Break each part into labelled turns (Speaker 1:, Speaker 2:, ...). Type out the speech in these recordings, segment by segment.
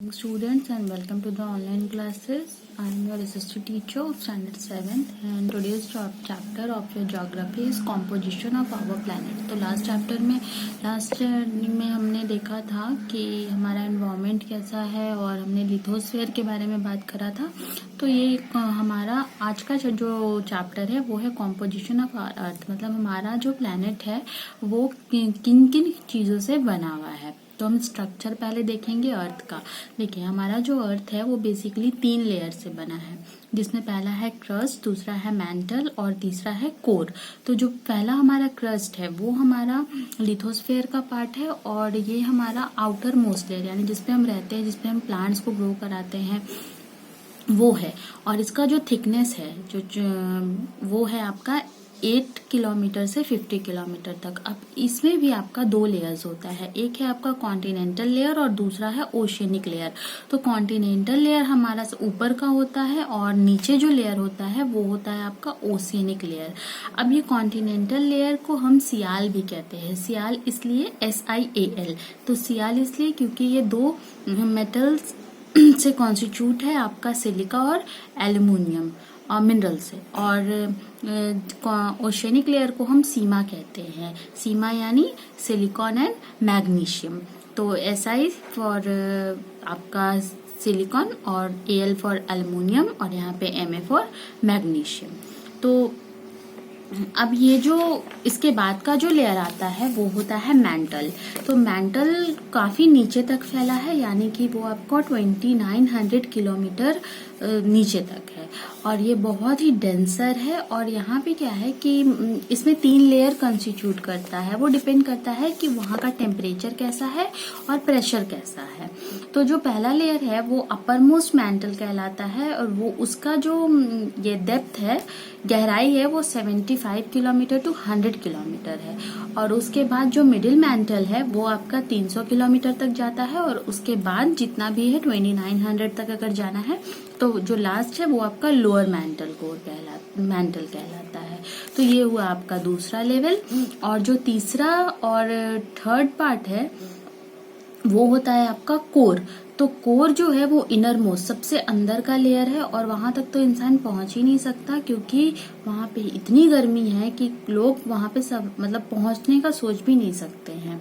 Speaker 1: Students, and welcome to the online classes. I am your assistant teacher of standard 7th, and today's chapter of your geography is composition of our planet. तो last में हमने देखा था कि हमारा environment कैसा है और हमने लिथोस्फीयर के बारे में बात करा था। तो ये हमारा आज का जो चैप्टर है वो है कॉम्पोजिशन ऑफ अर्थ, मतलब हमारा जो प्लैनेट है वो किन किन चीजों से बना हुआ है। तो हम स्ट्रक्चर पहले देखेंगे अर्थ का। देखिए, हमारा जो अर्थ है वो बेसिकली 3 लेयर से बना है, जिसमें पहला है क्रस्ट, दूसरा है मैंटल और तीसरा है कोर। तो जो पहला हमारा क्रस्ट है वो हमारा लिथोस्फीयर का पार्ट है, और ये हमारा आउटर मोस्ट लेयर यानी जिसपे हम रहते हैं, जिसपे हम प्लांट्स को ग्रो कराते हैं, वो है। और इसका जो थिकनेस है जो वो है आपका 8 किलोमीटर से 50 किलोमीटर तक। अब इसमें भी आपका 2 लेयर्स होता है, एक है आपका कॉन्टिनेंटल लेयर और दूसरा है ओशियनिक लेयर। तो कॉन्टिनेंटल लेयर हमारा ऊपर का होता है और नीचे जो लेयर होता है वो होता है आपका ओशियनिक लेयर। अब ये कॉन्टिनेंटल लेयर को हम सियाल भी कहते हैं। सियाल इसलिए SIAL, तो सियाल इसलिए क्योंकि ये 2 मेटल्स से कॉन्स्टिट्यूट है, आपका सिलिका और एल्यूमिनियम और मिनरल से। और ओशियनिक लेयर को हम सीमा कहते हैं। सीमा यानी सिलिकॉन एंड मैग्नीशियम। तो SI फॉर आपका सिलिकॉन और AL फॉर एल्यूमिनियम और यहाँ पे MA फॉर मैग्नीशियम। तो अब ये जो इसके बाद का जो लेयर आता है वो होता है मैंटल। तो मैंटल काफी नीचे तक फैला है, यानी कि वो आपको 2900 किलोमीटर नीचे तक है, और ये बहुत ही डेंसर है। और यहाँ पे क्या है कि इसमें 3 लेयर कंस्टिट्यूट करता है। वो डिपेंड करता है कि वहाँ का टेम्परेचर कैसा है और प्रेशर कैसा है। तो जो पहला लेयर है वो अपर मोस्ट मैंटल कहलाता है, और वो उसका जो ये डेप्थ है, गहराई है, वो 75 किलोमीटर टू 100 किलोमीटर है। और उसके बाद जो मिडिल मैंटल है वो आपका 300 किलोमीटर तक जाता है, और उसके बाद जितना भी है 2900 तक अगर जाना है, तो जो लास्ट है वो आपका लोअर मैंटल कहलाता है। तो ये हुआ आपका दूसरा लेवल। और जो तीसरा और थर्ड पार्ट है वो होता है आपका कोर। तो कोर जो है वो इनर मोस्ट, सबसे अंदर का लेयर है, और वहां तक तो इंसान पहुंच ही नहीं सकता, क्योंकि वहां पे इतनी गर्मी है कि लोग वहां पे सब मतलब पहुंचने का सोच भी नहीं सकते हैं।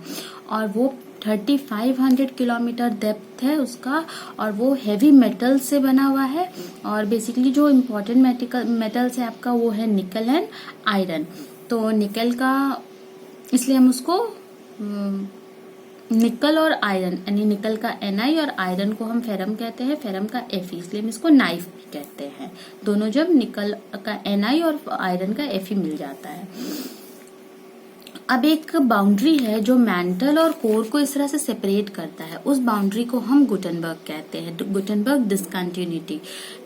Speaker 1: और वो 3500 किलोमीटर डेप्थ है उसका, और वो हेवी मेटल से बना हुआ है। और बेसिकली जो इम्पोर्टेंट मेटल्स है आपका वो है निकल एंड आयरन। तो निकल का इसलिए हम उसको निकल और आयरन, यानी निकल का Ni और आयरन को हम फेरम कहते हैं, फेरम का Fe, इसलिए हम इसको नाइफ भी कहते हैं। दोनों जब निकल का Ni और आयरन का Fe मिल जाता है। अब एक बाउंड्री है जो मैंटल और कोर को इस तरह से सेपरेट करता है, उस बाउंड्री को हम गुटेनबर्ग कहते हैं, गुटेनबर्ग डिसकंटिन्यूटी।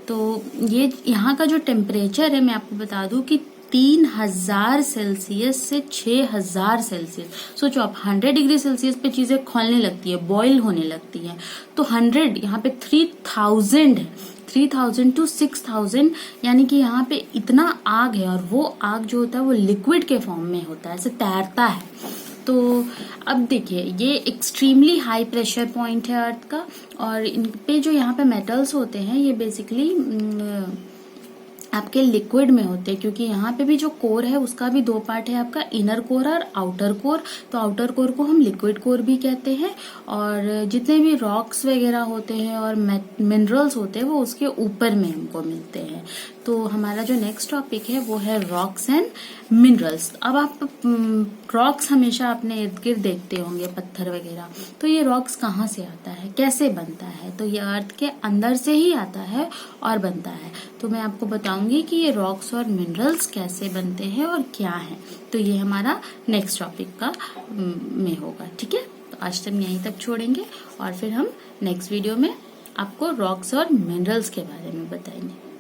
Speaker 1: तो ये यहाँ का जो टेम्परेचर है, मैं आपको बता दूं कि 3000 सेल्सियस से 6000 सेल्सियस। सोचो आप, 100 डिग्री सेल्सियस पे चीजें खौलने लगती है, बॉईल होने लगती है। तो 100 यहाँ पे 3000 है, 3000 टू 6000, यानी कि यहाँ पे इतना आग है, और वो आग जो होता है वो लिक्विड के फॉर्म में होता है, ऐसे तैरता है। तो अब देखिए, ये एक्सट्रीमली हाई प्रेशर पॉइंट है अर्थ का, और इन पे जो यहाँ पे मेटल्स होते हैं ये बेसिकली आपके लिक्विड में होते हैं, क्योंकि यहाँ पे भी जो कोर है उसका भी 2 पार्ट है, आपका इनर कोर और आउटर कोर। तो आउटर कोर को हम लिक्विड कोर भी कहते हैं, और जितने भी रॉक्स वगैरह होते हैं और मिनरल्स होते हैं वो उसके ऊपर में हमको मिलते हैं। तो हमारा जो नेक्स्ट टॉपिक है वो है रॉक्स एंड मिनरल्स। अब आप रॉक्स हमेशा अपने इर्द गिर्द देखते होंगे, पत्थर वगैरह। तो ये रॉक्स कहाँ से आता है, कैसे बनता है? तो ये अर्थ के अंदर से ही आता है और बनता है। तो मैं आपको बताऊंगी कि ये रॉक्स और मिनरल्स कैसे बनते हैं और क्या है। तो ये हमारा नेक्स्ट टॉपिक का में होगा, ठीक है। तो आज तक यहीं तक छोड़ेंगे, और फिर हम नेक्स्ट वीडियो में आपको रॉक्स और मिनरल्स के बारे में बताएंगे।